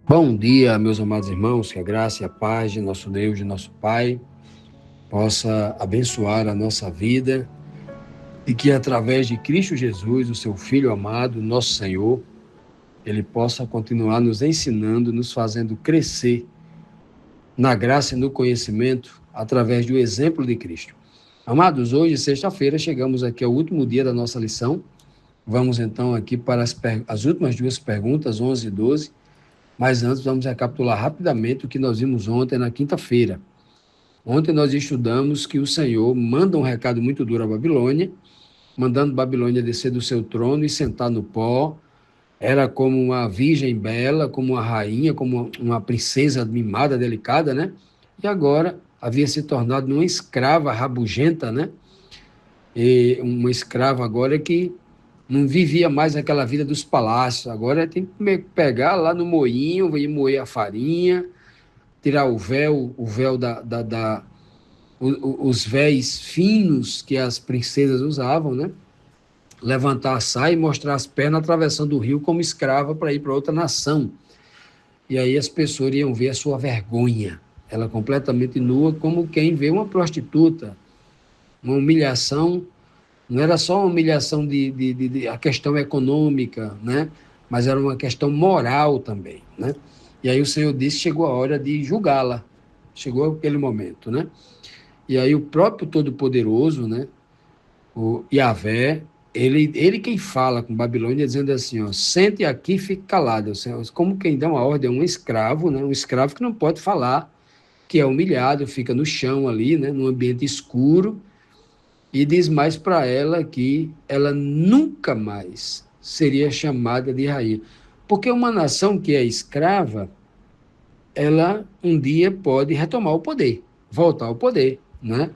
Bom dia, meus amados irmãos, que a graça e a paz de nosso Deus, de nosso Pai, possa abençoar a nossa vida e que através de Cristo Jesus, o seu Filho amado, nosso Senhor, ele possa continuar nos ensinando, nos fazendo crescer na graça e no conhecimento através do exemplo de Cristo. Amados, hoje, sexta-feira, chegamos aqui ao último dia da nossa lição. Vamos então aqui para as últimas duas perguntas, 11 e 12. Mas antes, vamos recapitular rapidamente o que nós vimos ontem, na quinta-feira. Ontem nós estudamos que o Senhor manda um recado muito duro à Babilônia, mandando Babilônia descer do seu trono e sentar no pó. Era como uma virgem bela, como uma rainha, como uma princesa mimada, delicada, né? E agora havia se tornado uma escrava rabugenta, né? E uma escrava agora que não vivia mais aquela vida dos palácios. Agora tem que pegar lá no moinho, ir moer a farinha, tirar o véu os véis finos que as princesas usavam, né? Levantar a saia e mostrar as pernas atravessando o rio como escrava para ir para outra nação. E aí as pessoas iam ver a sua vergonha, ela completamente nua, como quem vê uma prostituta. Uma humilhação, não era só uma humilhação de a questão econômica, né? Mas era uma questão moral também, né? E aí o Senhor disse que chegou a hora de julgá-la, chegou aquele momento, né? E aí o próprio Todo-Poderoso, né, o Yahvé, ele quem fala com Babilônia, dizendo assim, ó, sente aqui e fique calado. Como quem dá uma ordem a um escravo, né, um escravo que não pode falar, que é humilhado, fica no chão ali, né, num ambiente escuro, e diz mais para ela que ela nunca mais seria chamada de rainha. Porque uma nação que é escrava, ela um dia pode retomar o poder, voltar ao poder, né?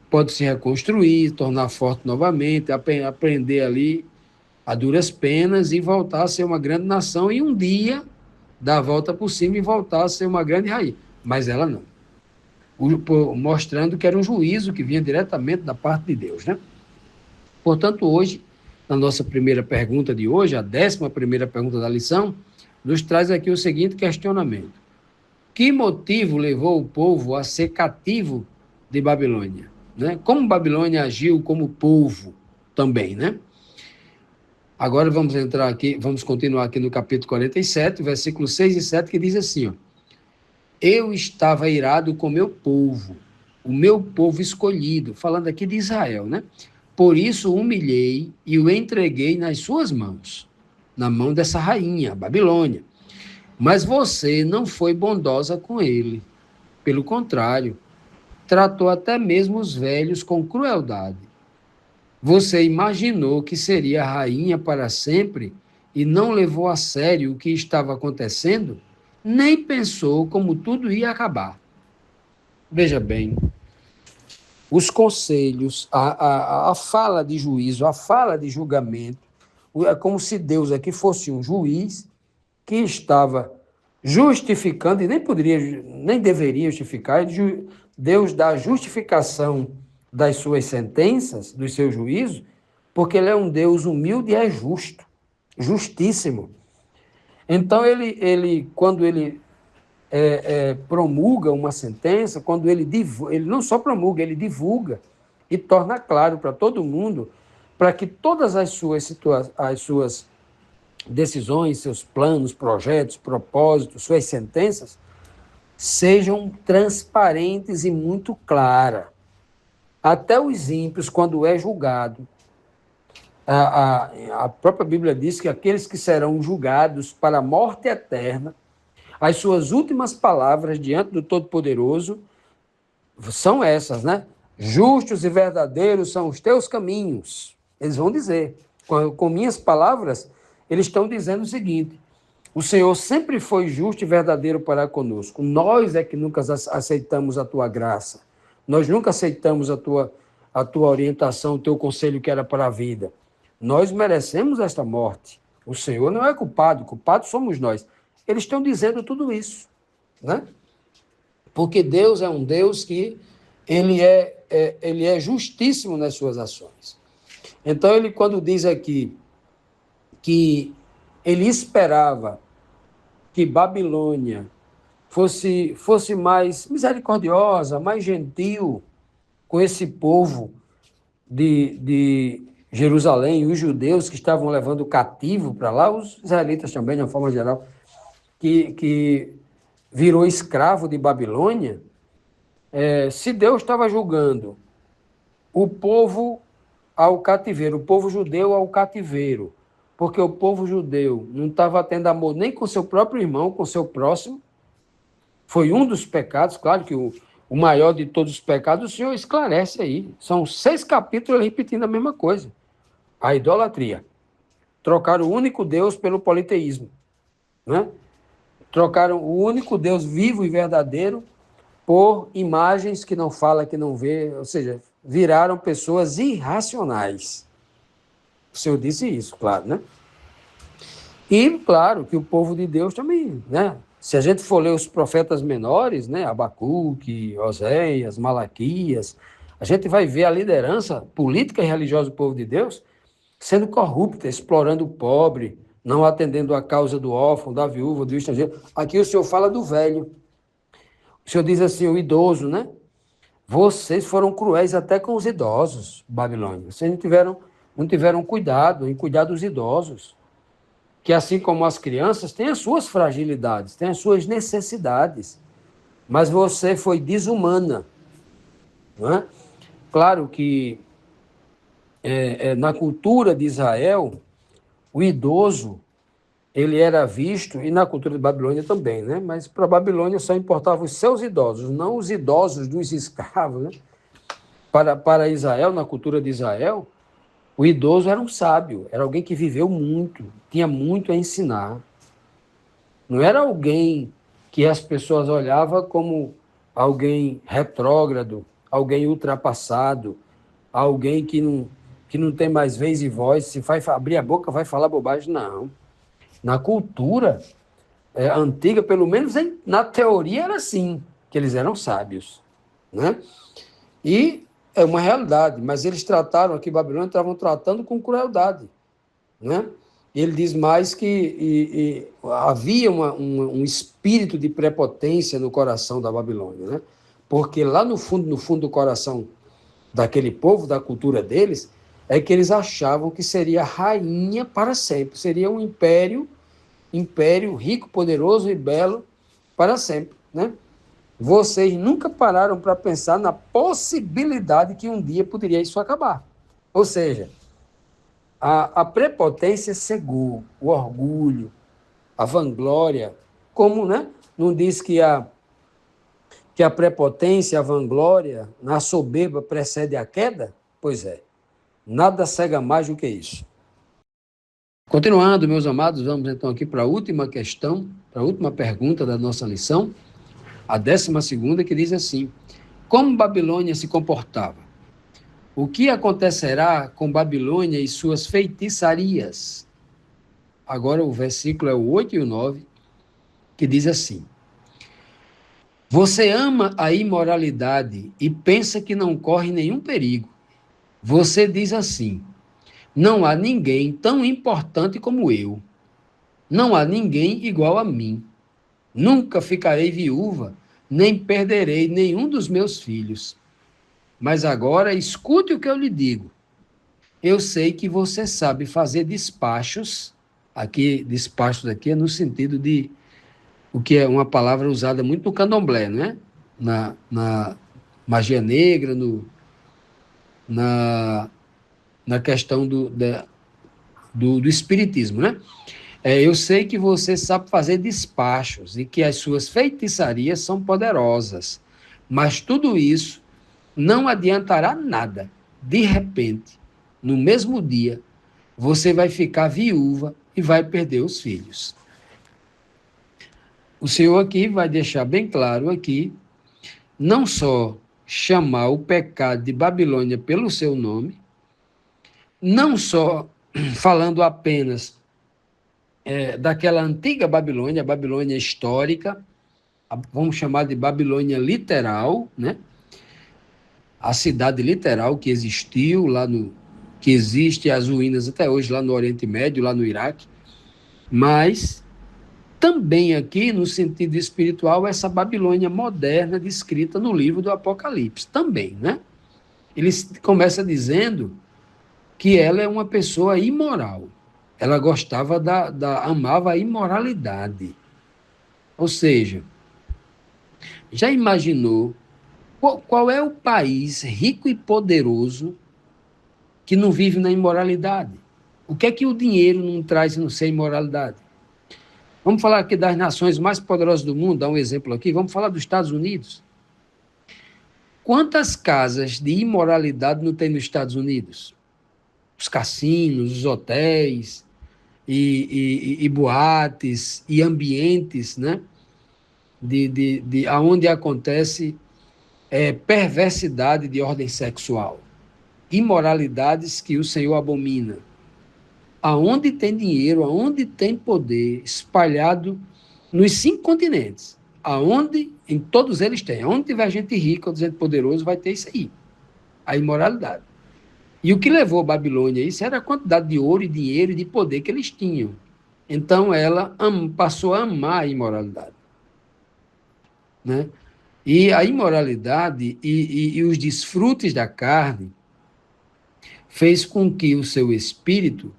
Pode se reconstruir, tornar forte novamente, aprender ali a duras penas e voltar a ser uma grande nação e um dia dar a volta por cima e voltar a ser uma grande rainha. Mas ela não. Mostrando que era um juízo que vinha diretamente da parte de Deus, né? Portanto, hoje, na nossa primeira pergunta de hoje, a 11ª pergunta da lição, nos traz aqui o seguinte questionamento: que motivo levou o povo a ser cativo de Babilônia? Né? Como Babilônia agiu como povo também, né? Agora vamos entrar aqui, vamos continuar aqui no capítulo 47, versículos 6 e 7, que diz assim, ó, eu estava irado com o meu povo escolhido, falando aqui de Israel, né? Por isso o humilhei e o entreguei nas suas mãos, na mão dessa rainha, a Babilônia. Mas você não foi bondosa com ele. Pelo contrário, tratou até mesmo os velhos com crueldade. Você imaginou que seria rainha para sempre e não levou a sério o que estava acontecendo? Nem pensou como tudo ia acabar. Veja bem, os conselhos, a fala de juízo, a fala de julgamento, é como se Deus aqui fosse um juiz que estava justificando, e nem poderia, nem deveria justificar, Deus dá a justificação das suas sentenças, dos seus juízos, porque ele é um Deus humilde e é justo, justíssimo. Então, quando ele promulga uma sentença, quando ele não só promulga, ele divulga e torna claro para todo mundo, para que todas as suas decisões, seus planos, projetos, propósitos, suas sentenças sejam transparentes e muito claras. Até os ímpios, quando é julgado, a própria Bíblia diz que aqueles que serão julgados para a morte eterna, as suas últimas palavras diante do Todo-Poderoso são essas, né? Justos e verdadeiros são os teus caminhos. Eles vão dizer, com minhas palavras, eles estão dizendo o seguinte: o Senhor sempre foi justo e verdadeiro para conosco. Nós é que nunca aceitamos a tua graça. Nós nunca aceitamos a tua orientação, o teu conselho que era para a vida. Nós merecemos esta morte. O Senhor não é culpado, culpados somos nós. Eles estão dizendo tudo isso, né? Porque Deus é um Deus que ele é justíssimo nas suas ações. Então, ele quando diz aqui que ele esperava que Babilônia fosse mais misericordiosa, mais gentil com esse povo de Jerusalém, os judeus que estavam levando cativo para lá, os israelitas também, de uma forma geral, que virou escravo de Babilônia, se Deus estava julgando o povo ao cativeiro, o povo judeu ao cativeiro, porque o povo judeu não estava tendo amor nem com seu próprio irmão, com seu próximo, foi um dos pecados, claro que o maior de todos os pecados, o Senhor esclarece aí. São 6 capítulos repetindo a mesma coisa. A idolatria. Trocaram o único Deus pelo politeísmo. Né? Trocaram o único Deus vivo e verdadeiro por imagens que não fala, que não vê, ou seja, viraram pessoas irracionais. O Senhor disse isso, claro, né? E, claro, que o povo de Deus também, né? Se a gente for ler os profetas menores, né? Abacuque, Oséias, Malaquias, a gente vai ver a liderança política e religiosa do povo de Deus sendo corrupta, explorando o pobre, não atendendo a causa do órfão, da viúva, do estrangeiro. Aqui o Senhor fala do velho. O Senhor diz assim, o idoso, né? Vocês foram cruéis até com os idosos, Babilônia. Vocês não tiveram cuidado em cuidar dos idosos. Que assim como as crianças, têm as suas fragilidades, têm as suas necessidades. Mas você foi desumana. Não é? Claro que na cultura de Israel, o idoso ele era visto, e na cultura de Babilônia também, né? Mas para a Babilônia só importavam os seus idosos, não os idosos dos escravos. Né? Para Israel, na cultura de Israel, o idoso era um sábio, era alguém que viveu muito, tinha muito a ensinar. Não era alguém que as pessoas olhavam como alguém retrógrado, alguém ultrapassado, alguém que não tem mais vez e voz, se vai abrir a boca vai falar bobagem. Não. Na cultura antiga, pelo menos na teoria era assim, que eles eram sábios. Né? E é uma realidade, mas eles trataram aqui, Babilônia, estavam tratando com crueldade. Né? Ele diz mais que havia um espírito de prepotência no coração da Babilônia, né? Porque lá no fundo do coração daquele povo, da cultura deles, é que eles achavam que seria rainha para sempre, seria um império rico, poderoso e belo para sempre, né? Vocês nunca pararam para pensar na possibilidade que um dia poderia isso acabar. Ou seja, a prepotência cegou, o orgulho, a vanglória, como, né? Não diz que a prepotência, a vanglória, na soberba precede a queda? Pois é, nada cega mais do que isso. Continuando, meus amados, vamos então aqui para a última questão, para a última pergunta da nossa lição, a 12ª, que diz assim: como Babilônia se comportava? O que acontecerá com Babilônia e suas feitiçarias? Agora o versículo é o 8 e o 9, que diz assim: você ama a imoralidade e pensa que não corre nenhum perigo. Você diz assim: não há ninguém tão importante como eu. Não há ninguém igual a mim. Nunca ficarei viúva, nem perderei nenhum dos meus filhos. Mas agora escute o que eu lhe digo. Eu sei que você sabe fazer despachos. Aqui, despachos aqui é no sentido de o que é uma palavra usada muito no candomblé, né? Na magia negra, na questão do espiritismo, né? Eu sei que você sabe fazer despachos e que as suas feitiçarias são poderosas, mas tudo isso não adiantará nada. De repente, no mesmo dia, você vai ficar viúva e vai perder os filhos. O Senhor aqui vai deixar bem claro aqui, não só chamar o pecado de Babilônia pelo seu nome, não só falando apenas daquela antiga Babilônia, a Babilônia histórica, vamos chamar de Babilônia literal, né? A cidade literal que existiu que existe as ruínas até hoje lá no Oriente Médio, lá no Iraque, mas também aqui, no sentido espiritual, essa Babilônia moderna descrita no livro do Apocalipse, também, né? Ele começa dizendo que ela é uma pessoa imoral. Ela gostava amava a imoralidade. Ou seja, já imaginou qual é o país rico e poderoso que não vive na imoralidade? O que é que o dinheiro não traz não ser imoralidade? Vamos falar aqui das nações mais poderosas do mundo, dar um exemplo aqui. Vamos falar dos Estados Unidos. Quantas casas de imoralidade não tem nos Estados Unidos? Os cassinos, os hotéis, e boates, e ambientes, né? Onde acontece perversidade de ordem sexual, imoralidades que o Senhor abomina. Aonde tem dinheiro, aonde tem poder espalhado nos 5 continentes, em todos eles tem, aonde tiver gente rica ou gente poderosa, vai ter isso aí, a imoralidade. E o que levou a Babilônia a isso era a quantidade de ouro e dinheiro e de poder que eles tinham. Então ela passou a amar a imoralidade, né? E a imoralidade e os desfrutes da carne fez com que o seu espírito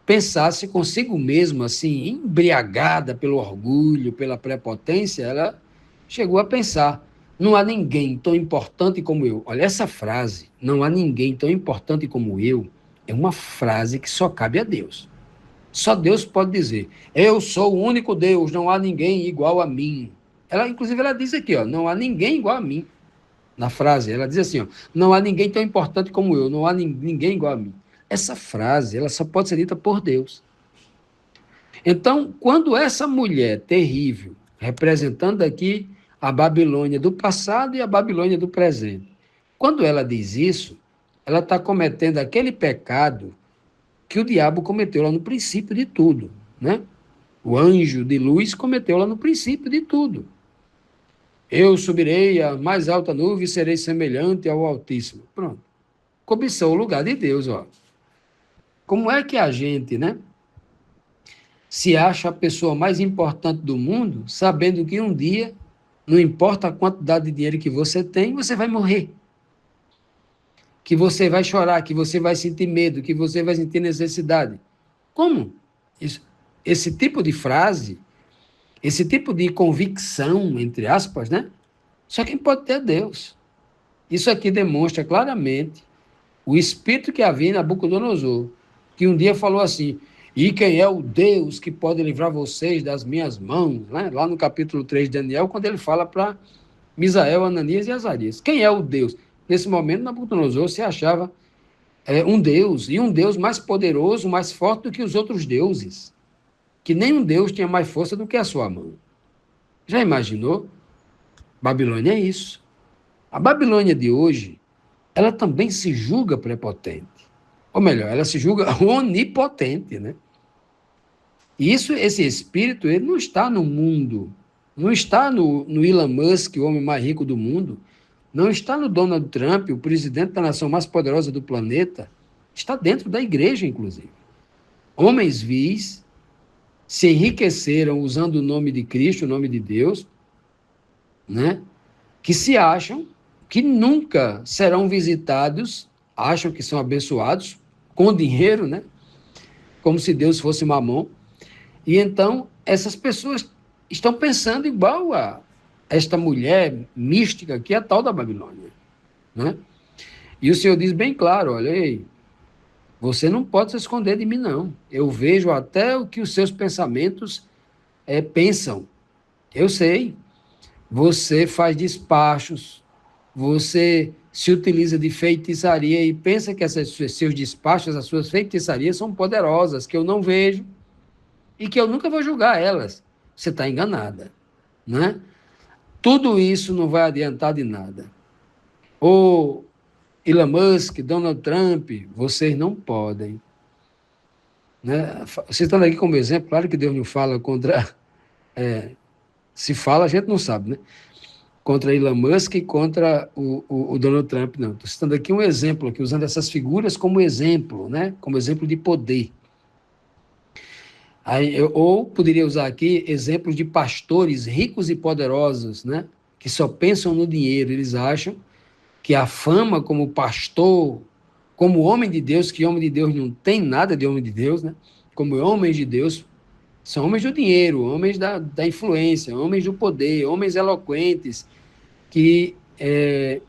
pensasse consigo mesmo, assim, embriagada pelo orgulho, pela prepotência. Ela chegou a pensar: não há ninguém tão importante como eu. Olha essa frase, não há ninguém tão importante como eu, é uma frase que só cabe a Deus. Só Deus pode dizer: eu sou o único Deus, não há ninguém igual a mim. Inclusive, ela diz aqui, ó, não há ninguém igual a mim. Na frase, ela diz assim, ó, não há ninguém tão importante como eu, não há ninguém igual a mim. Essa frase, ela só pode ser dita por Deus. Então, quando essa mulher terrível, representando aqui a Babilônia do passado e a Babilônia do presente, quando ela diz isso, ela está cometendo aquele pecado que o diabo cometeu lá no princípio de tudo, né? O anjo de luz cometeu lá no princípio de tudo. Eu subirei à mais alta nuvem e serei semelhante ao Altíssimo. Pronto. Cobiçou o lugar de Deus, ó. Como é que a gente, né, se acha a pessoa mais importante do mundo, sabendo que um dia, não importa a quantidade de dinheiro que você tem, você vai morrer. Que você vai chorar, que você vai sentir medo, que você vai sentir necessidade. Como? Esse tipo de frase, esse tipo de convicção, entre aspas, né? Só quem pode ter é Deus. Isso aqui demonstra claramente o espírito que havia em Nabucodonosor, que um dia falou assim: e quem é o Deus que pode livrar vocês das minhas mãos? Né? Lá no capítulo 3 de Daniel, quando ele fala para Misael, Ananias e Azarias. Quem é o Deus? Nesse momento, Nabucodonosor se achava um Deus, e um Deus mais poderoso, mais forte do que os outros deuses, que nenhum Deus tinha mais força do que a sua mão. Já imaginou? Babilônia é isso. A Babilônia de hoje, ela também se julga prepotente. Ou melhor, ela se julga onipotente, né? E esse espírito, ele não está no mundo, não está no Elon Musk, o homem mais rico do mundo, não está no Donald Trump, o presidente da nação mais poderosa do planeta, está dentro da igreja, inclusive. Homens vis se enriqueceram usando o nome de Cristo, o nome de Deus, né? Que se acham que nunca serão visitados, acham que são abençoados com dinheiro, né? Como se Deus fosse mamão. E então, essas pessoas estão pensando igual a esta mulher mística que é a tal da Babilônia, né? E o Senhor diz bem claro: olha aí, você não pode se esconder de mim, não. Eu vejo até o que os seus pensamentos pensam. Eu sei. Você faz despachos, você se utiliza de feitiçaria e pensa que seus despachos, as suas feitiçarias são poderosas, que eu não vejo e que eu nunca vou julgar elas. Você está enganada, né? Tudo isso não vai adiantar de nada. O Elon Musk, Donald Trump, vocês não podem. Né? Citando aqui como exemplo, claro que Deus não fala contra... se fala, a gente não sabe, né? Contra Elon Musk e contra o Donald Trump, não. Estou citando aqui um exemplo, aqui, usando essas figuras como exemplo, né? Como exemplo de poder. Ou poderia usar aqui exemplos de pastores ricos e poderosos, né? Que só pensam no dinheiro. Eles acham que a fama como pastor, como homem de Deus, que homem de Deus não tem nada de homem de Deus, né? Como homens de Deus, são homens do dinheiro, homens da influência, homens do poder, homens eloquentes, que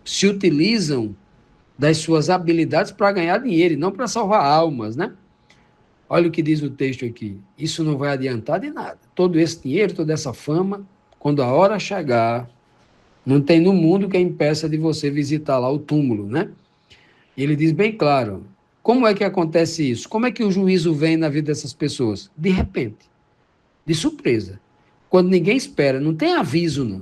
se utilizam das suas habilidades para ganhar dinheiro e não para salvar almas, né? Olha o que diz o texto aqui. Isso não vai adiantar de nada. Todo esse dinheiro, toda essa fama, quando a hora chegar, não tem no mundo quem impeça de você visitar lá o túmulo, né? E ele diz bem claro, como é que acontece isso? Como é que o juízo vem na vida dessas pessoas? De repente, de surpresa. Quando ninguém espera, não tem aviso, não.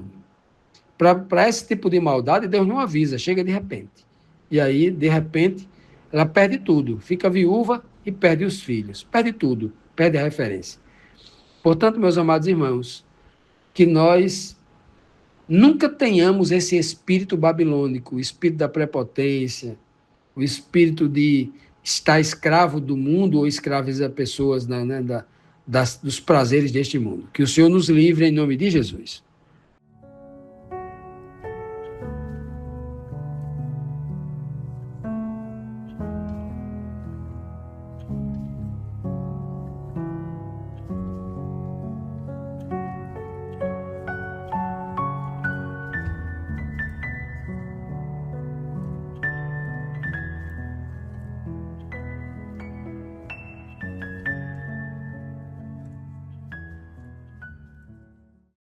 Para esse tipo de maldade, Deus não avisa, chega de repente. E aí, de repente, ela perde tudo, fica viúva e perde os filhos, perde tudo, perde a referência. Portanto, meus amados irmãos, que nós nunca tenhamos esse espírito babilônico, o espírito da prepotência, o espírito de estar escravo do mundo ou escravizar pessoas dos prazeres deste mundo. Que o Senhor nos livre em nome de Jesus.